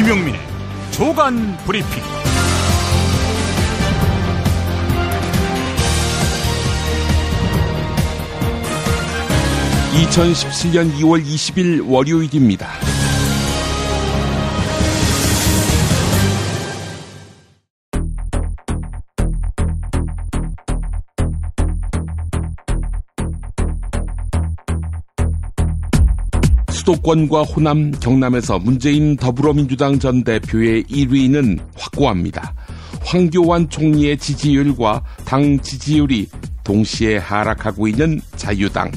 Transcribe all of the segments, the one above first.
김용민의 조간 브리핑. 2017년 2월 20일 월요일입니다. 수도권과 호남, 경남에서 문재인 더불어민주당 전 대표의 1위는 확고합니다. 황교안 총리의 지지율과 당 지지율이 동시에 하락하고 있는 자유당.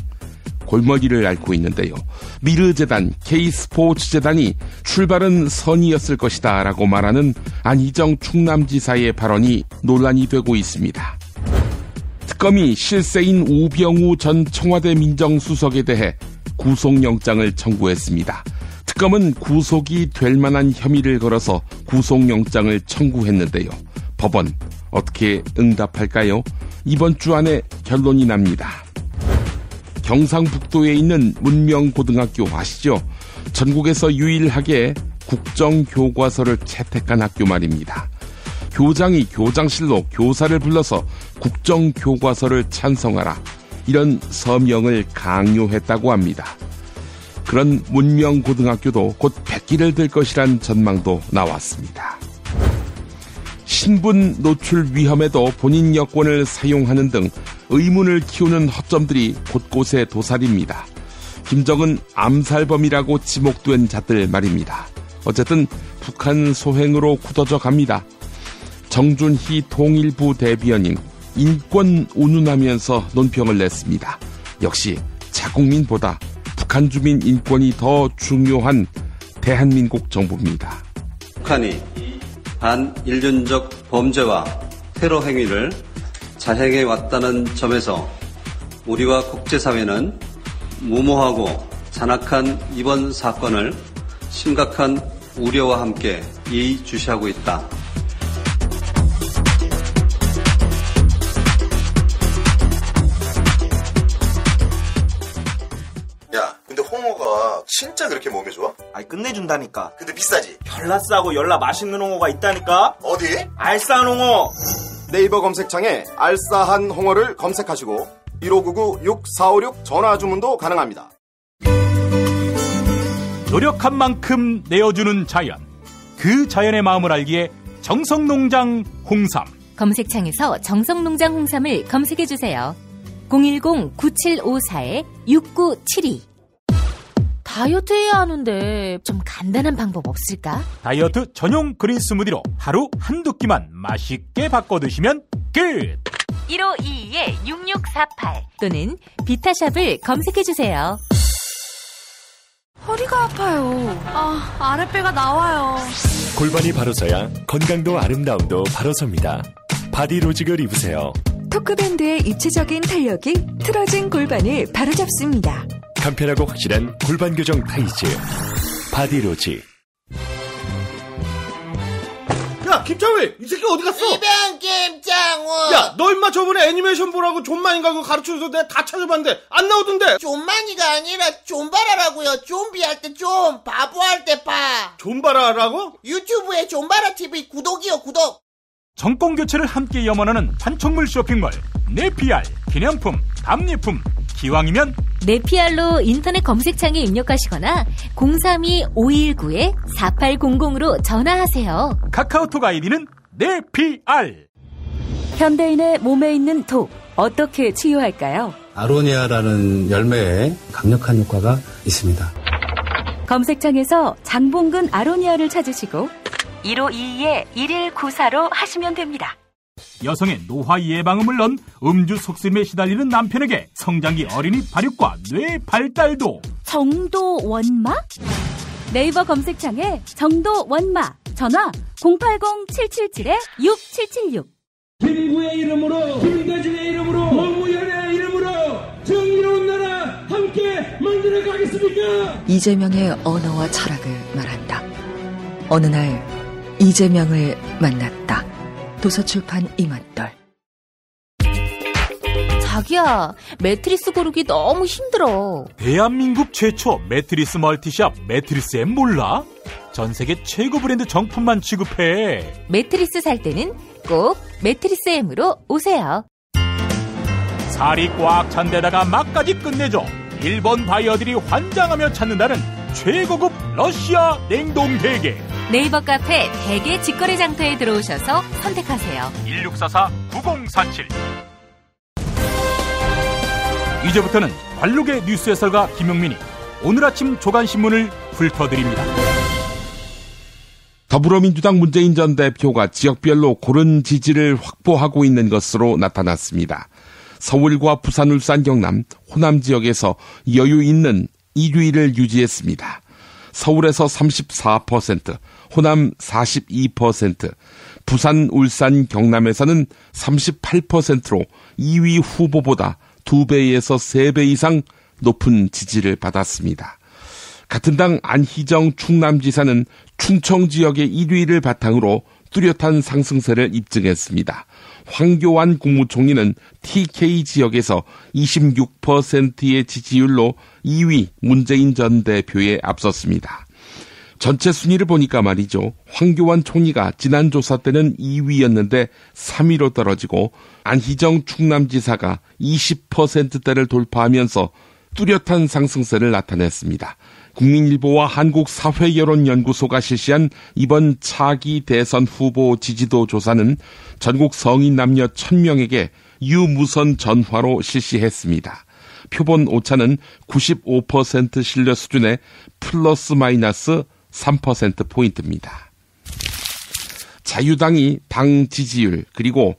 골머리를 앓고 있는데요. 미르재단, K스포츠재단이 출발은 선이었을 것이다 라고 말하는 안희정 충남지사의 발언이 논란이 되고 있습니다. 특검이 실세인 우병우 전 청와대 민정수석에 대해 구속영장을 청구했습니다. 특검은 구속이 될 만한 혐의를 걸어서 구속영장을 청구했는데요. 법원 어떻게 응답할까요? 이번 주 안에 결론이 납니다. 경상북도에 있는 문명고등학교 아시죠? 전국에서 유일하게 국정교과서를 채택한 학교 말입니다. 교장이 교장실로 교사를 불러서 국정교과서를 찬성하라, 이런 서명을 강요했다고 합니다. 그런 문명고등학교도 곧 백기를 들 것이란 전망도 나왔습니다. 신분 노출 위험에도 본인 여권을 사용하는 등 의문을 키우는 허점들이 곳곳에 도사립니다. 김정은 암살범이라고 지목된 자들 말입니다. 어쨌든 북한 소행으로 굳어져 갑니다. 정준희 통일부 대변인 인권 운운하면서 논평을 냈습니다. 역시 자국민보다 북한 주민 인권이 더 중요한 대한민국 정부입니다. 북한이 반인륜적 범죄와 테러 행위를 자행해 왔다는 점에서 우리와 국제사회는 무모하고 잔악한 이번 사건을 심각한 우려와 함께 예의주시하고 있다. 야, 근데 홍어가 진짜 그렇게 몸에 좋아? 아니, 끝내준다니까. 근데 비싸지? 별나 싸고 열나 맛있는 홍어가 있다니까. 어디? 알싸한 홍어. 네이버 검색창에 알싸한 홍어를 검색하시고 1599-6456 전화 주문도 가능합니다. 노력한 만큼 내어주는 자연, 그 자연의 마음을 알기에 정성농장 홍삼. 검색창에서 정성농장 홍삼을 검색해주세요. 010-9754-6972. 다이어트 해야 하는데 좀 간단한 방법 없을까? 다이어트 전용 그린 스무디로 하루 한두 끼만 맛있게 바꿔 드시면 끝! 1522-6648 또는 비타샵을 검색해주세요. 허리가 아파요. 아랫배가 나와요. 골반이 바로 서야 건강도 아름다움도 바로 섭니다. 바디로직을 입으세요. 토크밴드의 입체적인 탄력이 틀어진 골반을 바로잡습니다. 간편하고 확실한 골반 교정 타이즈 바디로직. 야, 김창회, 이 새끼 어디 갔어? 이병 김창호. 야, 너 임마 저번에 애니메이션 보라고 존만인가 그거 가르쳐줘서 내가 다 찾아봤는데 안 나오던데. 존만이가 아니라 존바라라고요. 좀비 할 때 좀, 바보 할 때 바. 존바라라고? 유튜브에 존바라 TV 구독이요, 구독. 정권 교체를 함께 염원하는 판촉물 쇼핑몰 네피알. 기념품, 답례품, 기왕이면 네피알로 인터넷 검색창에 입력하시거나 032-519-4800으로 전화하세요. 카카오톡 아이디는 네피알. 현대인의 몸에 있는 독, 어떻게 치유할까요? 아로니아라는 열매에 강력한 효과가 있습니다. 검색창에서 장봉근 아로니아를 찾으시고 1522-1194로 하시면 됩니다. 여성의 노화 예방을 물론 음주 속셈에 시달리는 남편에게 성장기 어린이 발육과 뇌 발달도. 정도 원마? 네이버 검색창에 정도 원마, 전화 080-777-6776. 김구의 이름으로, 김대중의 이름으로, 노무현의 이름으로 정의로운 나라 함께 만들어 가겠습니까? 이재명의 언어와 철학을 말한다. 어느 날 이재명을 만났다. 도서출판 이맛돌. 자기야, 매트리스 고르기 너무 힘들어. 대한민국 최초 매트리스 멀티샵 매트리스엠 몰라? 전 세계 최고 브랜드 정품만 취급해. 매트리스 살 때는 꼭 매트리스 M으로 오세요. 살이 꽉 찬 데다가 맛까지 끝내줘. 일본 바이어들이 환장하며 찾는다는 최고급 러시아 냉동 대게. 네이버 카페 대게 직거래 장터에 들어오셔서 선택하세요. 1644-9047. 이제부터는 관록의 뉴스 해설가 김용민이 오늘 아침 조간신문을 훑어드립니다. 더불어민주당 문재인 전 대표가 지역별로 고른 지지를 확보하고 있는 것으로 나타났습니다. 서울과 부산, 울산, 경남, 호남 지역에서 여유 있는 1위를 유지했습니다. 서울에서 34%, 호남 42%, 부산, 울산, 경남에서는 38%로 2위 후보보다 2배에서 3배 이상 높은 지지를 받았습니다. 같은 당 안희정 충남지사는 충청 지역의 1위를 바탕으로 뚜렷한 상승세를 입증했습니다. 황교안 국무총리는 TK 지역에서 26%의 지지율로 2위 문재인 전 대표에 앞섰습니다. 전체 순위를 보니까 말이죠. 황교안 총리가 지난 조사 때는 2위였는데 3위로 떨어지고 안희정 충남지사가 20%대를 돌파하면서 뚜렷한 상승세를 나타냈습니다. 국민일보와 한국사회여론연구소가 실시한 이번 차기 대선 후보 지지도 조사는 전국 성인 남녀 1000명에게 유무선 전화로 실시했습니다. 표본 오차는 95% 신뢰 수준의 플러스 마이너스 3%포인트입니다. 자유당이 당 지지율 그리고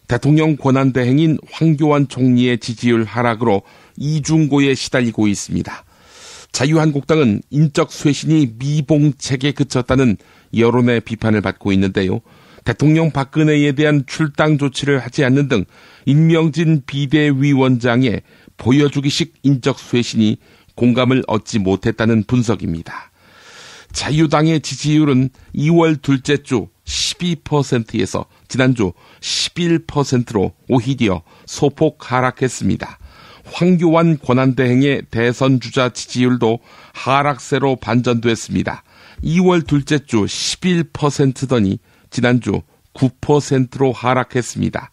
대통령 권한대행인 황교안 총리의 지지율 하락으로 이중고에 시달리고 있습니다. 자유한국당은 인적 쇄신이 미봉책에 그쳤다는 여론의 비판을 받고 있는데요. 대통령 박근혜에 대한 출당 조치를 하지 않는 등 임명진 비대위원장의 보여주기식 인적 쇄신이 공감을 얻지 못했다는 분석입니다. 자유당의 지지율은 2월 둘째 주 12%에서 지난주 11%로 오히려 소폭 하락했습니다. 황교안 권한대행의 대선 주자 지지율도 하락세로 반전됐습니다. 2월 둘째 주 11%더니 지난주 9%로 하락했습니다.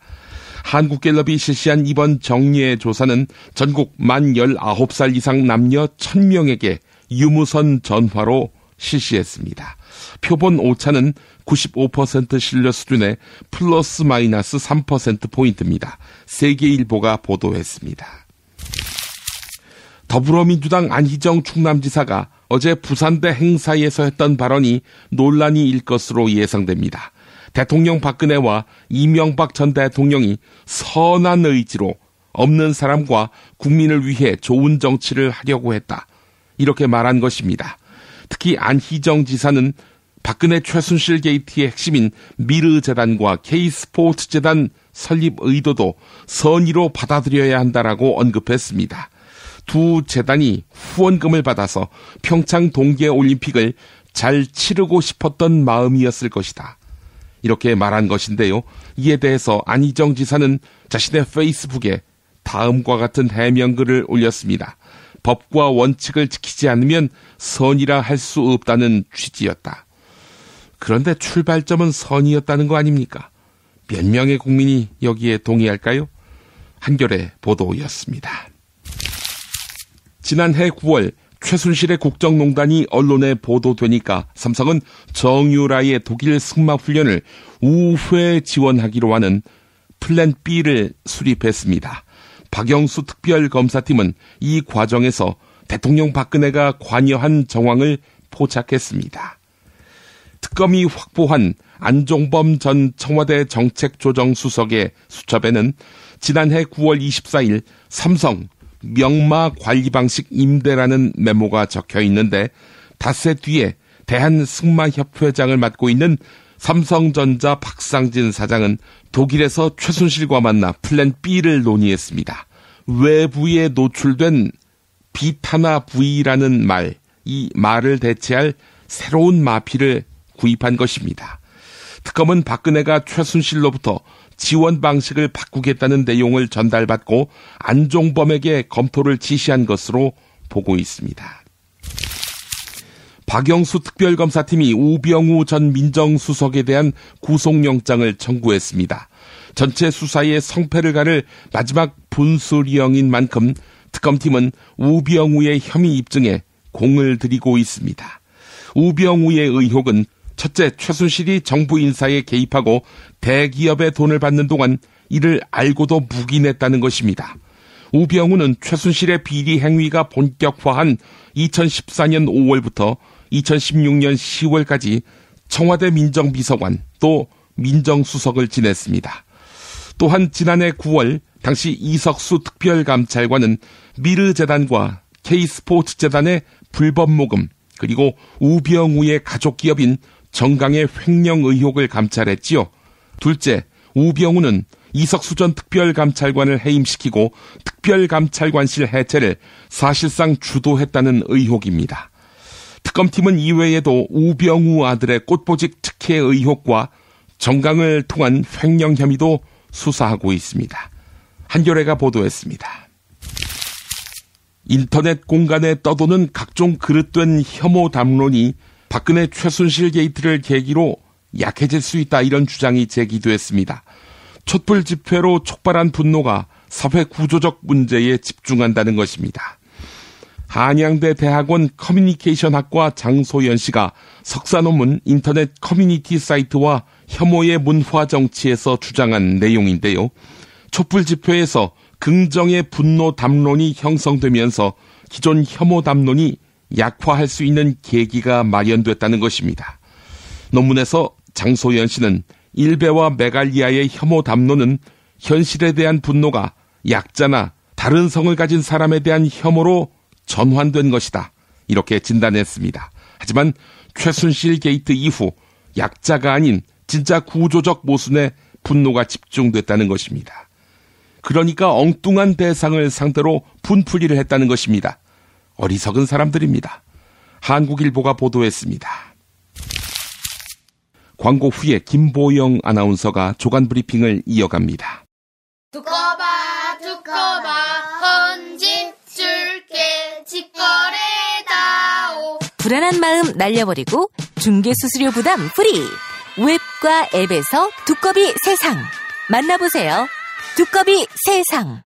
한국갤럽이 실시한 이번 정례 조사는 전국 만 19살 이상 남녀 1000명에게 유무선 전화로 실시했습니다. 표본 오차는 95% 신뢰 수준의 플러스 마이너스 3%포인트입니다. 세계일보가 보도했습니다. 더불어민주당 안희정 충남지사가 어제 부산대 행사에서 했던 발언이 논란이 일 것으로 예상됩니다. 대통령 박근혜와 이명박 전 대통령이 선한 의지로 없는 사람과 국민을 위해 좋은 정치를 하려고 했다. 이렇게 말한 것입니다. 특히 안희정 지사는 박근혜 최순실 게이트의 핵심인 미르재단과 K스포츠재단 설립 의도도 선의로 받아들여야 한다라고 언급했습니다. 두 재단이 후원금을 받아서 평창 동계올림픽을 잘 치르고 싶었던 마음이었을 것이다. 이렇게 말한 것인데요. 이에 대해서 안희정 지사는 자신의 페이스북에 다음과 같은 해명글을 올렸습니다. 법과 원칙을 지키지 않으면 선이라 할 수 없다는 취지였다. 그런데 출발점은 선이었다는 거 아닙니까? 몇 명의 국민이 여기에 동의할까요? 한겨레 보도였습니다. 지난해 9월 최순실의 국정농단이 언론에 보도되니까 삼성은 정유라의 독일 승마 훈련을 우회 지원하기로 하는 플랜 B를 수립했습니다. 박영수 특별검사팀은 이 과정에서 대통령 박근혜가 관여한 정황을 포착했습니다. 특검이 확보한 안종범 전 청와대 정책조정수석의 수첩에는 지난해 9월 24일 삼성 명마 관리 방식 임대라는 메모가 적혀 있는데 닷새 뒤에 대한승마협회장을 맡고 있는 삼성전자 박상진 사장은 독일에서 최순실과 만나 플랜 B를 논의했습니다. 외부에 노출된 비타나 V라는 말, 이 말을 대체할 새로운 마피를 구입한 것입니다. 특검은 박근혜가 최순실로부터 지원 방식을 바꾸겠다는 내용을 전달받고 안종범에게 검토를 지시한 것으로 보고 있습니다. 박영수 특별검사팀이 우병우 전 민정수석에 대한 구속영장을 청구했습니다. 전체 수사의 성패를 가를 마지막 분수령인 만큼 특검팀은 우병우의 혐의 입증에 공을 들이고 있습니다. 우병우의 의혹은 첫째, 최순실이 정부 인사에 개입하고 대기업의 돈을 받는 동안 이를 알고도 묵인했다는 것입니다. 우병우는 최순실의 비리 행위가 본격화한 2014년 5월부터 2016년 10월까지 청와대 민정비서관 또 민정수석을 지냈습니다. 또한 지난해 9월 당시 이석수 특별감찰관은 미르재단과 K스포츠재단의 불법 모금 그리고 우병우의 가족기업인 정강의 횡령 의혹을 감찰했지요. 둘째, 우병우는 이석수 전 특별감찰관을 해임시키고 특별감찰관실 해체를 사실상 주도했다는 의혹입니다. 특검팀은 이외에도 우병우 아들의 꽃보직 특혜 의혹과 정강을 통한 횡령 혐의도 수사하고 있습니다. 한겨레가 보도했습니다. 인터넷 공간에 떠도는 각종 그릇된 혐오 담론이 박근혜 최순실 게이트를 계기로 약해질 수 있다, 이런 주장이 제기됐습니다. 촛불 집회로 촉발한 분노가 사회 구조적 문제에 집중한다는 것입니다. 한양대 대학원 커뮤니케이션학과 장소연 씨가 석사 논문 인터넷 커뮤니티 사이트와 혐오의 문화 정치에서 주장한 내용인데요. 촛불 집회에서 긍정의 분노 담론이 형성되면서 기존 혐오 담론이 약화할 수 있는 계기가 마련됐다는 것입니다. 논문에서 장소연 씨는 일베와 메갈리아의 혐오 담론은 현실에 대한 분노가 약자나 다른 성을 가진 사람에 대한 혐오로 전환된 것이다, 이렇게 진단했습니다. 하지만 최순실 게이트 이후 약자가 아닌 진짜 구조적 모순에 분노가 집중됐다는 것입니다. 그러니까 엉뚱한 대상을 상대로 분풀이를 했다는 것입니다. 어리석은 사람들입니다. 한국일보가 보도했습니다. 광고 후에 김보영 아나운서가 조간 브리핑을 이어갑니다. 두꺼봐 헌집 줄게 직거래다오. 불안한 마음 날려버리고 중개수수료 부담 프리. 웹과 앱에서 두꺼비 세상 만나보세요. 두꺼비 세상.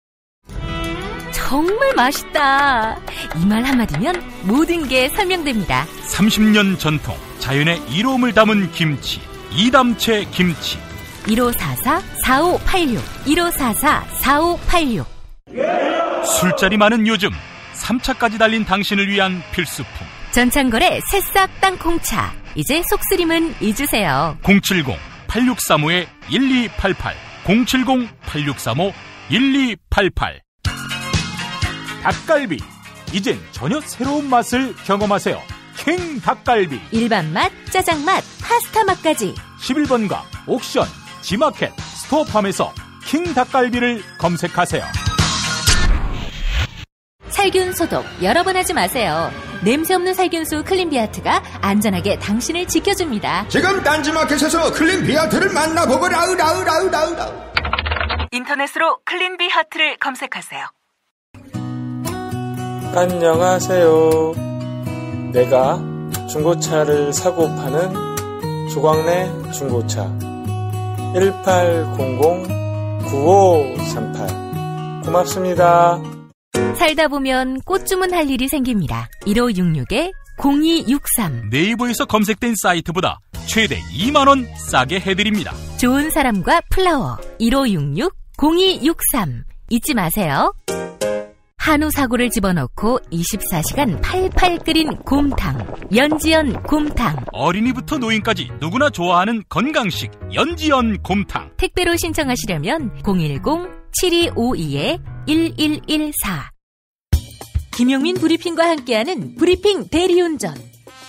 정말 맛있다. 이 말 한마디면 모든 게 설명됩니다. 30년 전통 자연의 이로움을 담은 김치, 이담채 김치. 1544-4586 1544-4586. 술자리 많은 요즘 3차까지 달린 당신을 위한 필수품 전창걸의 새싹 땅콩차. 이제 속쓰림은 잊으세요. 070-8635-1288 070-8635-1288. 닭갈비, 이젠 전혀 새로운 맛을 경험하세요. 킹 닭갈비. 일반 맛, 짜장 맛, 파스타 맛까지. 11번가 옥션, 지마켓, 스토어팜에서 킹 닭갈비를 검색하세요. 살균 소독 여러 번 하지 마세요. 냄새 없는 살균수 클린비아트가 안전하게 당신을 지켜줍니다. 지금 딴지마켓에서 클린비아트를 만나보거라. 인터넷으로 클린비아트를 검색하세요. 안녕하세요. 내가 중고차를 사고 파는 조광래 중고차 1800-9538 고맙습니다. 살다 보면 꽃 주문할 일이 생깁니다. 1566-0263 네이버에서 검색된 사이트보다 최대 2만원 싸게 해드립니다. 좋은 사람과 플라워 1566-0263 잊지 마세요. 한우 사고를 집어넣고 24시간 팔팔 끓인 곰탕 연지연 곰탕. 어린이부터 노인까지 누구나 좋아하는 건강식 연지연 곰탕. 택배로 신청하시려면 010-7252-1114. 김용민 브리핑과 함께하는 브리핑 대리운전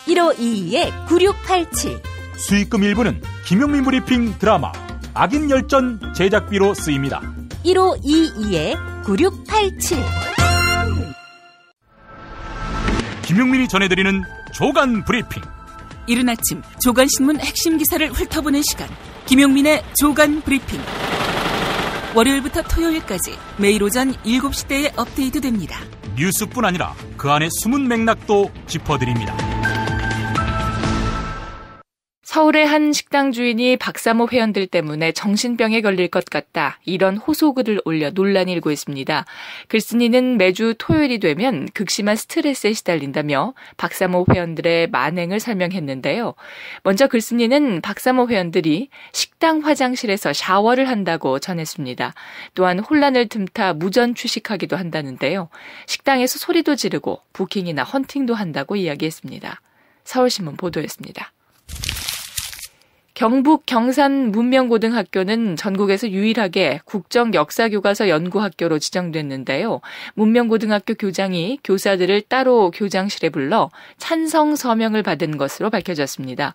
1522-9687. 수익금 일부는 김용민 브리핑 드라마 악인 열전 제작비로 쓰입니다. 1522-9687. 김용민이 전해드리는 조간 브리핑. 이른 아침 조간신문 핵심 기사를 훑어보는 시간, 김용민의 조간 브리핑. 월요일부터 토요일까지 매일 오전 7시대에 업데이트됩니다. 뉴스뿐 아니라 그 안에 숨은 맥락도 짚어드립니다. 서울의 한 식당 주인이 박사모 회원들 때문에 정신병에 걸릴 것 같다. 이런 호소글을 올려 논란이 일고 있습니다. 글쓴이는 매주 토요일이 되면 극심한 스트레스에 시달린다며 박사모 회원들의 만행을 설명했는데요. 먼저 글쓴이는 박사모 회원들이 식당 화장실에서 샤워를 한다고 전했습니다. 또한 혼란을 틈타 무전 취식하기도 한다는데요. 식당에서 소리도 지르고 부킹이나 헌팅도 한다고 이야기했습니다. 서울신문 보도였습니다. 경북 경산 문명고등학교는 전국에서 유일하게 국정역사교과서 연구학교로 지정됐는데요. 문명고등학교 교장이 교사들을 따로 교장실에 불러 찬성 서명을 받은 것으로 밝혀졌습니다.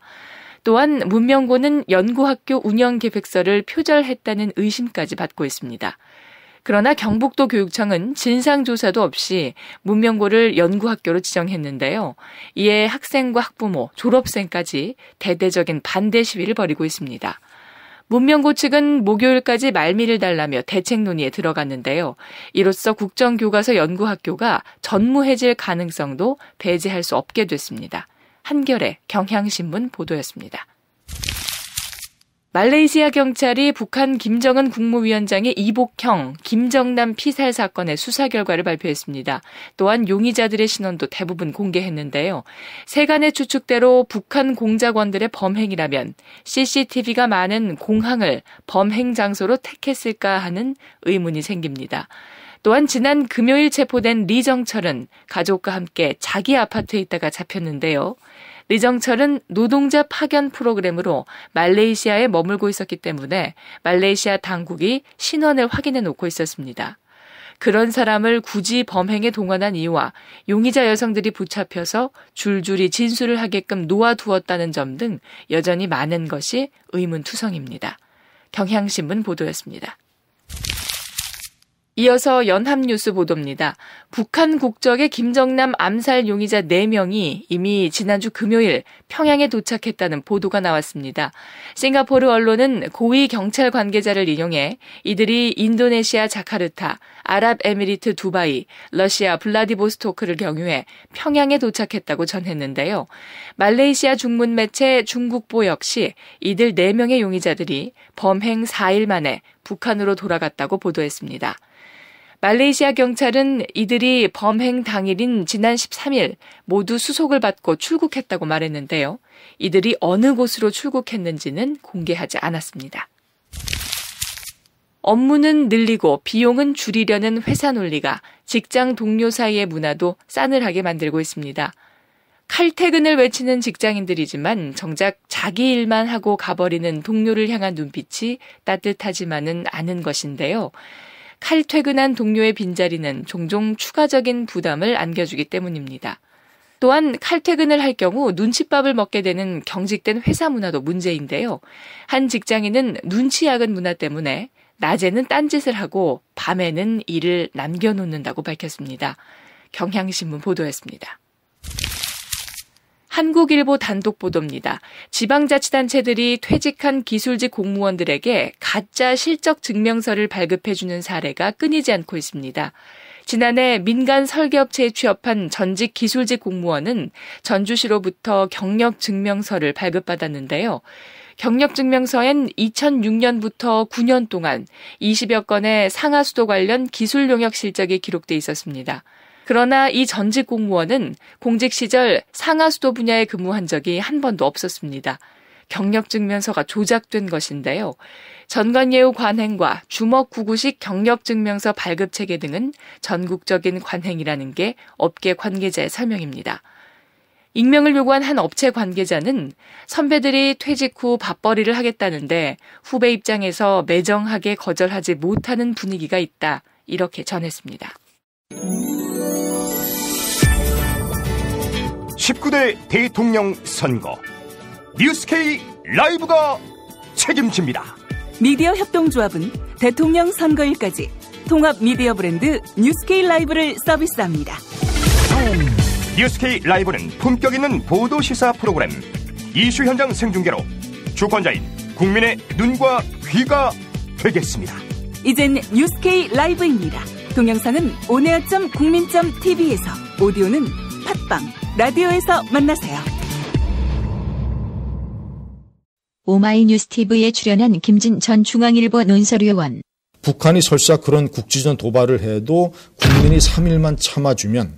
또한 문명고는 연구학교 운영계획서를 표절했다는 의심까지 받고 있습니다. 그러나 경북도 교육청은 진상조사도 없이 문명고를 연구학교로 지정했는데요. 이에 학생과 학부모, 졸업생까지 대대적인 반대 시위를 벌이고 있습니다. 문명고 측은 목요일까지 말미를 달라며 대책 논의에 들어갔는데요. 이로써 국정교과서 연구학교가 전무해질 가능성도 배제할 수 없게 됐습니다. 한겨레 경향신문 보도였습니다. 말레이시아 경찰이 북한 김정은 국무위원장의 이복형, 김정남 피살 사건의 수사 결과를 발표했습니다. 또한 용의자들의 신원도 대부분 공개했는데요. 세간의 추측대로 북한 공작원들의 범행이라면 CCTV가 많은 공항을 범행 장소로 택했을까 하는 의문이 생깁니다. 또한 지난 금요일 체포된 리정철은 가족과 함께 자기 아파트에 있다가 잡혔는데요. 리정철은 노동자 파견 프로그램으로 말레이시아에 머물고 있었기 때문에 말레이시아 당국이 신원을 확인해 놓고 있었습니다. 그런 사람을 굳이 범행에 동원한 이유와 용의자 여성들이 붙잡혀서 줄줄이 진술을 하게끔 놓아두었다는 점 등 여전히 많은 것이 의문투성입니다. 경향신문 보도였습니다. 이어서 연합뉴스 보도입니다. 북한 국적의 김정남 암살 용의자 4명이 이미 지난주 금요일 평양에 도착했다는 보도가 나왔습니다. 싱가포르 언론은 고위 경찰 관계자를 인용해 이들이 인도네시아 자카르타, 아랍에미리트 두바이, 러시아 블라디보스토크를 경유해 평양에 도착했다고 전했는데요. 말레이시아 중문 매체 중국보 역시 이들 4명의 용의자들이 범행 4일 만에 북한으로 돌아갔다고 보도했습니다. 말레이시아 경찰은 이들이 범행 당일인 지난 13일 모두 수속을 받고 출국했다고 말했는데요. 이들이 어느 곳으로 출국했는지는 공개하지 않았습니다. 업무는 늘리고 비용은 줄이려는 회사 논리가 직장 동료 사이의 문화도 싸늘하게 만들고 있습니다. 칼퇴근을 외치는 직장인들이지만 정작 자기 일만 하고 가버리는 동료를 향한 눈빛이 따뜻하지만은 않은 것인데요. 칼퇴근한 동료의 빈자리는 종종 추가적인 부담을 안겨주기 때문입니다. 또한 칼퇴근을 할 경우 눈칫밥을 먹게 되는 경직된 회사 문화도 문제인데요. 한 직장인은 눈치 약은 문화 때문에 낮에는 딴짓을 하고 밤에는 일을 남겨놓는다고 밝혔습니다. 경향신문 보도였습니다. 한국일보 단독 보도입니다. 지방자치단체들이 퇴직한 기술직 공무원들에게 가짜 실적 증명서를 발급해주는 사례가 끊이지 않고 있습니다. 지난해 민간 설계업체에 취업한 전직 기술직 공무원은 전주시로부터 경력증명서를 발급받았는데요. 경력증명서엔 2006년부터 9년 동안 20여 건의 상하수도 관련 기술 용역 실적이 기록돼 있었습니다. 그러나 이 전직 공무원은 공직 시절 상하수도 분야에 근무한 적이 한 번도 없었습니다. 경력증명서가 조작된 것인데요. 전관예우 관행과 주먹구구식 경력증명서 발급 체계 등은 전국적인 관행이라는 게 업계 관계자의 설명입니다. 익명을 요구한 한 업체 관계자는 선배들이 퇴직 후 밥벌이를 하겠다는데 후배 입장에서 매정하게 거절하지 못하는 분위기가 있다. 이렇게 전했습니다. 19대 대통령 선거 뉴스K 라이브가 책임집니다. 미디어 협동조합은 대통령 선거일까지 통합 미디어 브랜드 뉴스K 라이브를 서비스합니다. 뉴스K 라이브는 품격 있는 보도 시사 프로그램, 이슈 현장 생중계로 주권자인 국민의 눈과 귀가 되겠습니다. 이젠 뉴스K 라이브입니다. 동영상은 온에어.국민.tv에서, 오디오는 팟빵, 라디오에서 만나세요. 오마이뉴스TV에 출연한 김진 전 중앙일보 논설위원. 북한이 설사 그런 국지전 도발을 해도 국민이 3일만 참아주면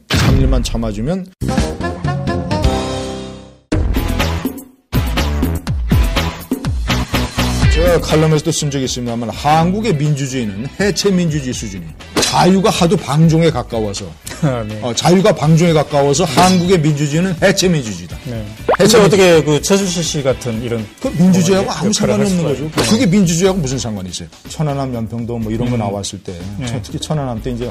제가 칼럼에서도 쓴 적이 있습니다만 한국의 민주주의는 해체 민주주의 수준이 자유가 하도 방종에 가까워서 자유가 방종에 가까워서 한국의 민주주의는 해체 민주주의다. 네. 해체 어떻게 그 최순실 씨 같은 이런 그 민주주의하고 아무 상관이 없는 거죠. 네. 그게 민주주의하고 무슨 상관이 있어요? 천안함 연평도 뭐 이런 거 나왔을 때 특히 천안함 때 이제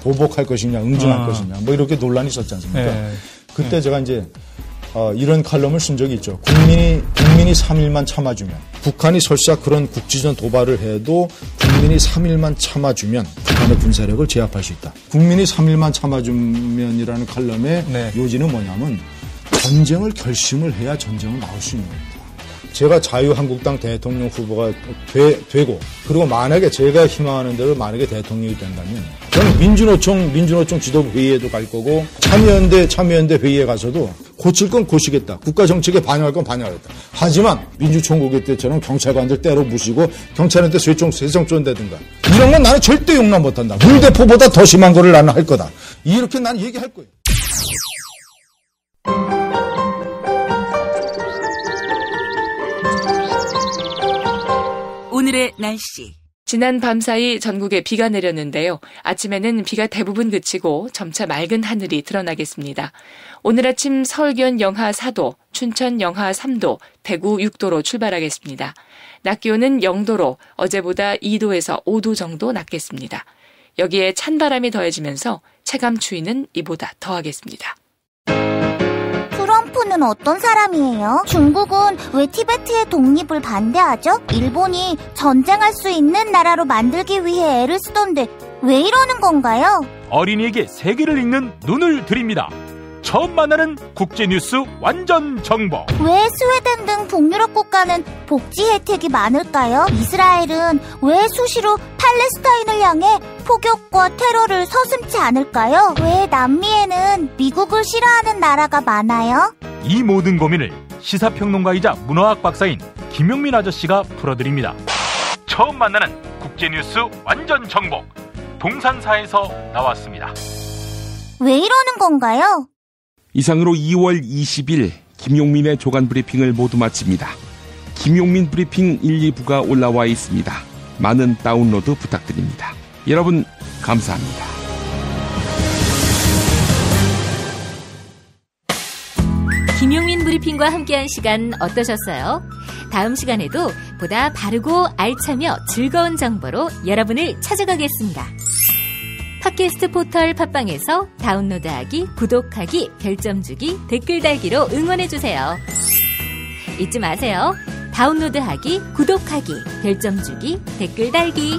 보복할 것이냐 응징할 것이냐 뭐 이렇게 논란이 있었지 않습니까? 그때 제가 이제 이런 칼럼을 쓴 적이 있죠. 국민이 3일만 참아주면 북한이 설사 그런 국지전 도발을 해도 국민이 3일만 참아주면 북한의 군사력을 제압할 수 있다. 국민이 3일만 참아주면이라는 칼럼의 요지는 뭐냐면 전쟁을 결심을 해야 전쟁을 나올 수 있는 겁니다. 제가 자유한국당 대통령 후보가 되고 그리고 만약에 제가 희망하는 대로 만약에 대통령이 된다면 저는 민주노총 지도회의에도 갈 거고 참여연대 회의에 가서도 고칠 건 고치겠다. 국가 정책에 반영할 건 반영하겠다. 하지만 민주총국의 때처럼 경찰관들 때로 부시고 경찰한테 세정 쏜다든가 이런 건 나는 절대 용납 못한다. 물대포보다 더 심한 거를 나는 할 거다. 이렇게 나는 얘기할 거예요. 오늘의 날씨. 지난 밤사이 전국에 비가 내렸는데요. 아침에는 비가 대부분 그치고 점차 맑은 하늘이 드러나겠습니다. 오늘 아침 서울 기온 영하 4도, 춘천 영하 3도, 대구 6도로 출발하겠습니다. 낮 기온은 0도로 어제보다 2도에서 5도 정도 낮겠습니다. 여기에 찬바람이 더해지면서 체감 추위는 이보다 더하겠습니다. 트럼프는 어떤 사람이에요? 중국은 왜 티베트의 독립을 반대하죠? 일본이 전쟁할 수 있는 나라로 만들기 위해 애를 쓰던데 왜 이러는 건가요? 어린이에게 세계를 읽는 눈을 드립니다. 처음 만나는 국제뉴스 완전 정보. 왜 스웨덴 등 북유럽 국가는 복지 혜택이 많을까요? 이스라엘은 왜 수시로 팔레스타인을 향해 폭격과 테러를 서슴지 않을까요? 왜 남미에는 미국을 싫어하는 나라가 많아요? 이 모든 고민을 시사평론가이자 문화학 박사인 김용민 아저씨가 풀어드립니다. 처음 만나는 국제뉴스 완전 정보. 동산사에서 나왔습니다. 왜 이러는 건가요? 이상으로 2월 20일 김용민의 조간 브리핑을 모두 마칩니다. 김용민 브리핑 1, 2부가 올라와 있습니다. 많은 다운로드 부탁드립니다. 여러분 감사합니다. 김용민 브리핑과 함께한 시간 어떠셨어요? 다음 시간에도 보다 바르고 알차며 즐거운 정보로 여러분을 찾아가겠습니다. 팟캐스트 포털 팟빵에서 다운로드하기, 구독하기, 별점 주기, 댓글 달기로 응원해주세요. 잊지 마세요. 다운로드하기, 구독하기, 별점 주기, 댓글 달기.